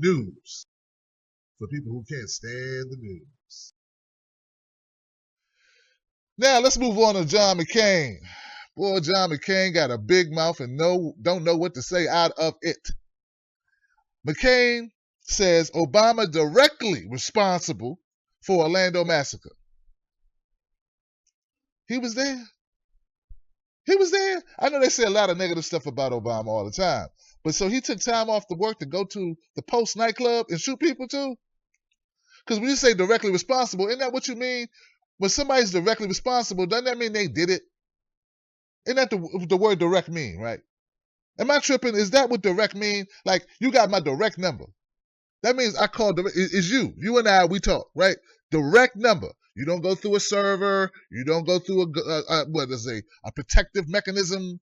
news for people who can't stand the news. Now let's move on to John McCain. Boy, John McCain got a big mouth and don't know what to say out of it. McCain says Obama directly responsible for Orlando massacre. He was there. He was there. I know they say a lot of negative stuff about Obama all the time. But so he took time off the work to go to the Post nightclub and shoot people too? Because when you say directly responsible, isn't that what you mean? When somebody's directly responsible, doesn't that mean they did it? Isn't that the word direct mean, right? Am I tripping? Is that what direct mean? Like, you got my direct number. That means I call direct. It's you. You and I, we talk, right? Direct number. You don't go through a server. You don't go through a protective mechanism.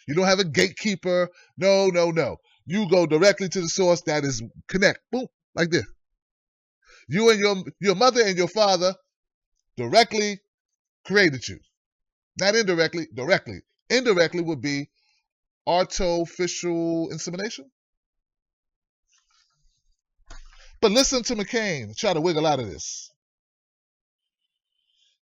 You don't have a gatekeeper. No. You go directly to the source that is connect. Boom, like this. You and your mother and your father directly created you. Not indirectly, directly. Indirectly would be artificial insemination. But listen to McCain try to wiggle out of this.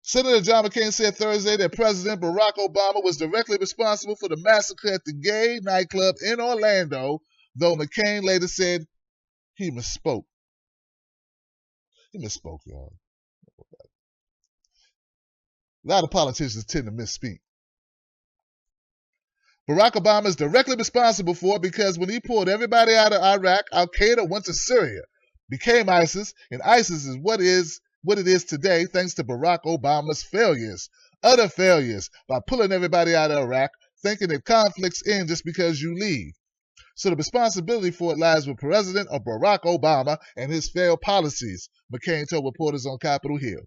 Senator John McCain said Thursday that President Barack Obama was directly responsible for the massacre at the gay nightclub in Orlando, though McCain later said he misspoke. He misspoke, y'all. A lot of politicians tend to misspeak. Barack Obama is directly responsible for it because when he pulled everybody out of Iraq, Al-Qaeda went to Syria, became ISIS, and ISIS is what it is today thanks to Barack Obama's failures, utter failures, by pulling everybody out of Iraq, thinking that conflicts end just because you leave. So the responsibility for it lies with President Barack Obama and his failed policies, McCain told reporters on Capitol Hill.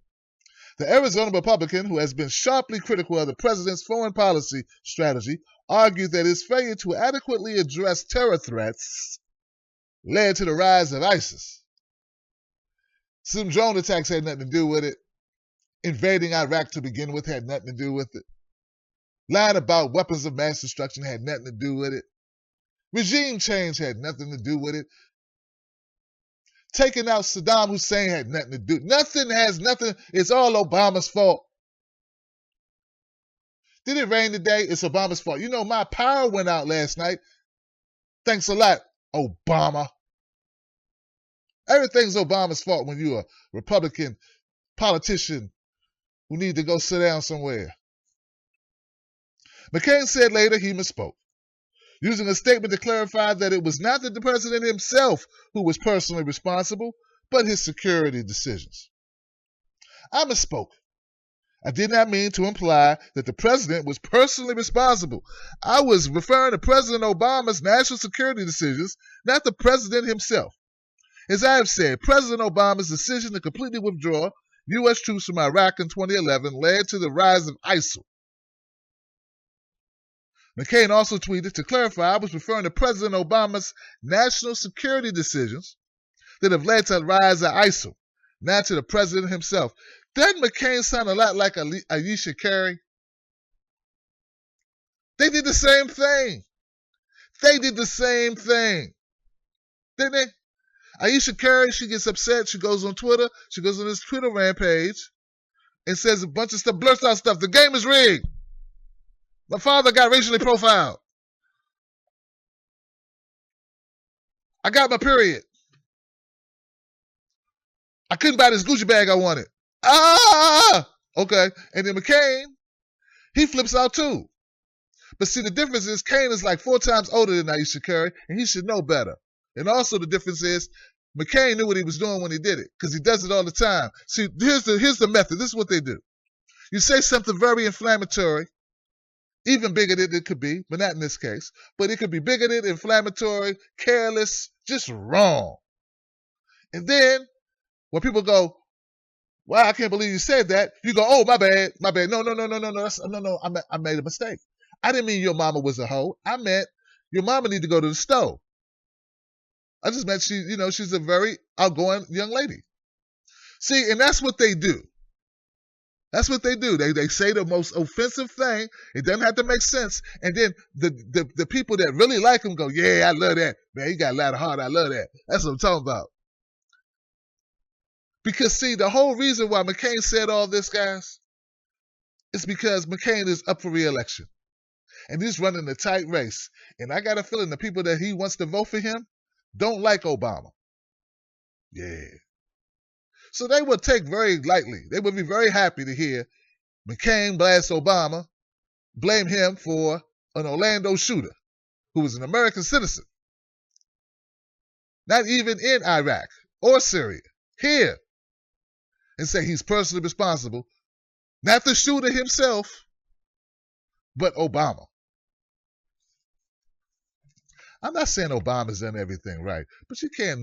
The Arizona Republican, who has been sharply critical of the president's foreign policy strategy, argued that his failure to adequately address terror threats led to the rise of ISIS. Some drone attacks had nothing to do with it. Invading Iraq to begin with had nothing to do with it. Lying about weapons of mass destruction had nothing to do with it. Regime change had nothing to do with it. Taking out Saddam Hussein had nothing to do. Nothing. It's all Obama's fault. Did it rain today? It's Obama's fault. You know, my power went out last night. Thanks a lot, Obama. Everything's Obama's fault when you're a Republican politician who need to go sit down somewhere. McCain said later he misspoke, using a statement to clarify that it was not the president himself who was personally responsible, but his security decisions. I misspoke. I did not mean to imply that the president was personally responsible. I was referring to President Obama's national security decisions, not the president himself. As I have said, President Obama's decision to completely withdraw U.S. troops from Iraq in 2011 led to the rise of ISIL. McCain also tweeted, to clarify, I was referring to President Obama's national security decisions that have led to the rise of ISIL, not to the president himself. Doesn't McCain sound a lot like Ayesha Curry? They did the same thing. Didn't they? Ayesha Curry, she gets upset. She goes on Twitter. She goes on this Twitter rampage and says a bunch of stuff, blurts out stuff. The game is rigged. My father got racially profiled. I got my period. I couldn't buy this Gucci bag I wanted. Okay. And then McCain, he flips out too. But see, the difference is Kane is like 4 times older than Ayesha Curry, and he should know better. And also the difference is McCain knew what he was doing when he did it, because he does it all the time. See, here's the method. This is what they do. You say something very inflammatory, even bigoted it could be, but not in this case. But it could be bigoted, inflammatory, careless, just wrong. And then when people go, wow, I can't believe you said that, you go, oh, my bad. No, I made a mistake. I didn't mean your mama was a hoe. I meant your mama need to go to the store. I just meant she's a very outgoing young lady. See, and that's what they do. That's what they do. They say the most offensive thing. It doesn't have to make sense. And then the people that really like him go, yeah, I love that. Man, he got a lot of heart. I love that. That's what I'm talking about. Because, see, the whole reason why McCain said all this, guys, is because McCain is up for re-election. And he's running a tight race. And I got a feeling the people that he wants to vote for him don't like Obama. Yeah. So they would take very lightly. They would be very happy to hear McCain blast Obama, blame him for an Orlando shooter who was an American citizen. Not even in Iraq or Syria. Here. And say he's personally responsible. Not the shooter himself, but Obama. I'm not saying Obama's done everything right, but you can't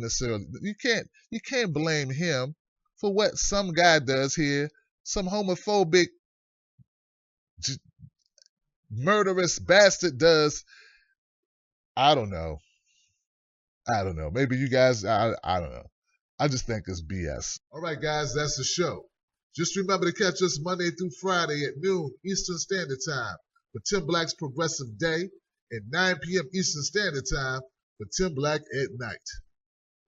blame him for what some guy does here, some homophobic, murderous bastard does. I don't know. Maybe you guys, I don't know. I just think it's BS. All right, guys, that's the show. Just remember to catch us Monday through Friday at noon Eastern Standard Time for Tim Black's Progressive Day and 9 p.m. Eastern Standard Time for Tim Black at Night.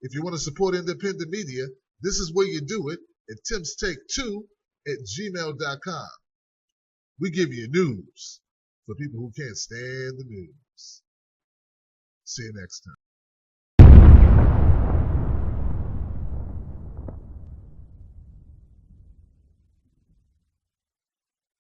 If you want to support independent media, this is where you do it at timstake2@gmail.com. We give you news for people who can't stand the news. See you next time.